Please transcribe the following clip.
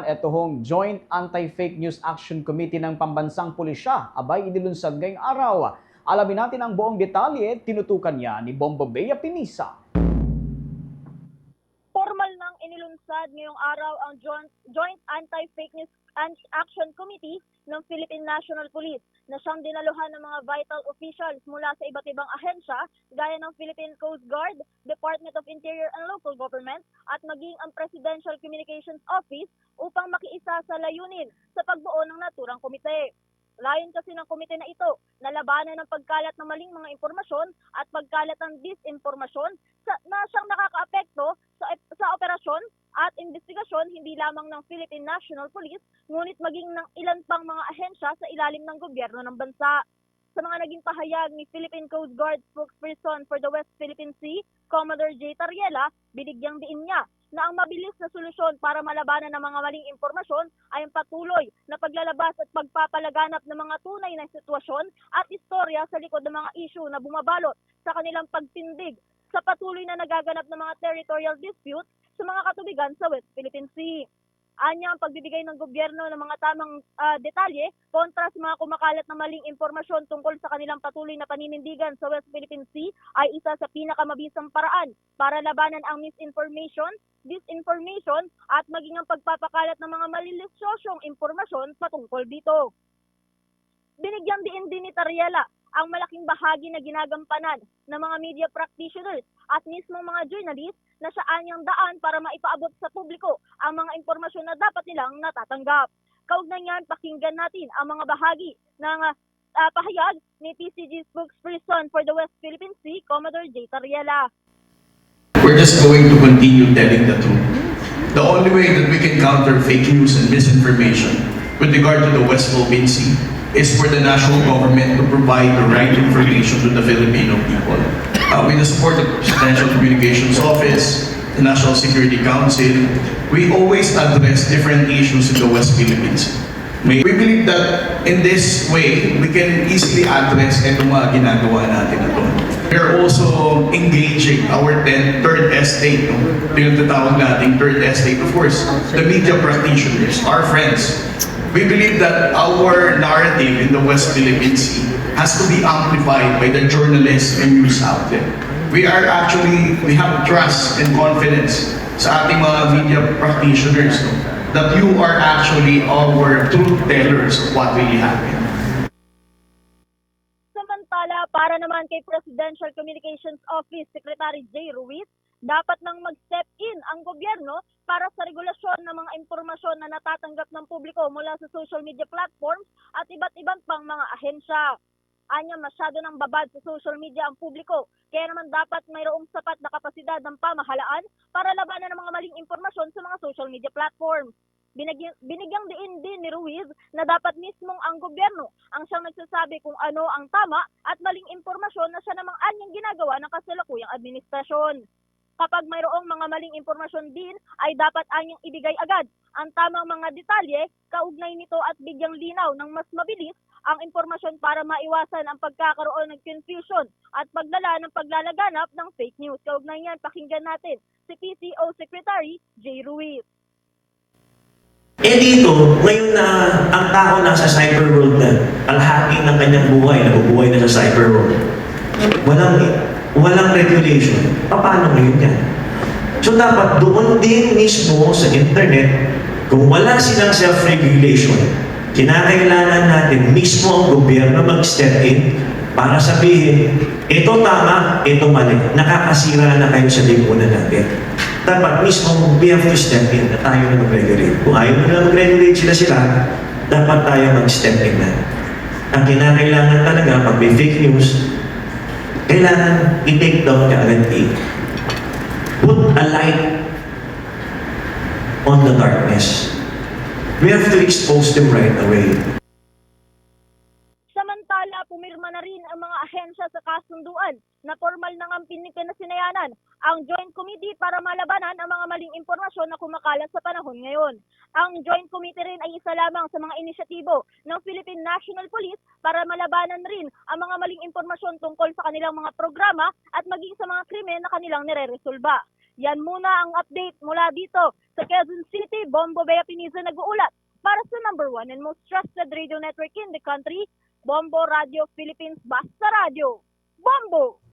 Ito hong Joint Anti-Fake News Action Committee ng Pambansang Pulisya, abay inilunsad ngayong araw. Alamin natin ang buong detalye, tinutukan niya ni Bombo Bea Pinisa. Formal nang inilunsad ngayong araw ang Joint Anti-Fake News Action Committee ng Philippine National Police na siyang dinaluhan ng mga vital officials mula sa iba't ibang ahensya gaya ng Philippine Coast Guard, Department of Interior and Local Government at maging ang Presidential Communications Office upang makiisa sa layunin sa pagbuo ng naturang komite. Layon kasi ng komite na ito na labanan ng pagkalat ng maling mga impormasyon at pagkalat ng disinformasyon na siyang nakakaapekto sa operasyon at investigasyon hindi lamang ng Philippine National Police ngunit maging ng ilan pang mga ahensya sa ilalim ng gobyerno ng bansa. Sa mga naging pahayag ni Philippine Coast Guard spokesperson for the West Philippine Sea, Commodore J. Tariela, binigyang diin niya na ang mabilis na solusyon para malabanan ng mga maling impormasyon ay ang patuloy na paglalabas at pagpapalaganap ng mga tunay na sitwasyon at istorya sa likod ng mga issue na bumabalot sa kanilang pagtindig sa patuloy na nagaganap ng mga territorial dispute sa mga katubigan sa West Philippine Sea. Anya ang pagbibigay ng gobyerno ng mga tamang detalye kontra sa mga kumakalat na maling impormasyon tungkol sa kanilang patuloy na paninindigan sa West Philippine Sea ay isa sa pinakamabisang paraan para labanan ang misinformation, disinformation at maging ang pagpapakalat ng mga malilisyosyong impormasyon patungkol dito. Binigyan din ni Tariela ang malaking bahagi na ginagampanan ng mga media practitioners at mismong mga journalists na sa anyang daan para maipaabot sa publiko ang mga impormasyon na dapat nilang natatanggap. Kaugnay niyan, pakinggan natin ang mga bahagi ng pahayag ni PCG spokesperson for the West Philippine Sea, Commodore J. Tariela. We're just going to continue telling the truth. The only way that we can counter fake news and misinformation with regard to the West Philippine Sea is for the national government to provide the right information to the Filipino people. With the support of the Presidential Communications Office, the National Security Council, we always address different issues in the West Philippines. We believe that in this way, we can easily address itong mga ginagawa natin na to. We're also engaging our third estate, tinatawag natin third estate, of course, the media practitioners, our friends. We believe that our narrative in the West Philippine Sea has to be amplified by the journalists and news outlet. We have trust and confidence sa ating mga media practitioners that you are actually our truth tellers of what really happened. Samantala, para naman kay Presidential Communications Office Secretary J. Ruiz, dapat nang mag-step in ang gobyerno para sa regulasyon ng mga impormasyon na natatanggap ng publiko mula sa social media platforms at iba't ibang pang mga ahensya. Anya, masyado nang babad sa social media ang publiko, kaya naman dapat mayroong sapat na kapasidad ng pamahalaan para labanan ng mga maling impormasyon sa mga social media platforms. Binigyang diin din ni Ruiz na dapat mismong ang gobyerno ang siyang nagsasabi kung ano ang tama at maling impormasyon na siya namang anyang ginagawa ng kasalukuyang administrasyon. Kapag mayroong mga maling impormasyon din, ay dapat anyang ibigay agad ang tamang mga detalye, kaugnay nito at bigyang linaw ng mas mabilis ang impormasyon para maiwasan ang pagkakaroon ng confusion at paglala ng paglalaganap ng fake news. Kaugnay niyan, pakinggan natin si PCO Secretary J. Ruiz. Dito, ngayon na ang tao nasa cyber world na, alhati ng kanyang buhay, nabubuhay na sa cyber world. Walang regulation. Paano ngayon yan? So dapat doon din mismo sa internet, kung wala silang self-regulation, kinakailangan natin mismo ang gobyerno mag-step in para sabihin, ito tama, ito mali. Nakakasira na kayo sa lipunan natin. Dapat mismo we have to step in na tayo na mag-regulate. Kung ayaw na mag-regulate sila, dapat tayo mag-step in na. Ang kinakailangan talaga pag may fake news, kailangan i-take down ka agad put a light on the darkness. We have to expose them right away. Samantala, pumirma na rin ang mga ahensya sa kasunduan na formal ng pinasinayanan ang Joint Committee para malabanan ang mga maling impormasyon na kumakalat sa panahon ngayon. Ang Joint Committee rin ay isa lamang sa mga inisyatibo ng Philippine National Police para malabanan rin ang mga maling impormasyon tungkol sa kanilang mga programa at maging sa mga krimen na kanilang nireresolba. Yan muna ang update mula dito sa Quezon City. Bombo Bea Pinizo nag-uulat para sa #1 and most trusted radio network in the country, Bombo Radio Philippines. Basta Radio, Bombo!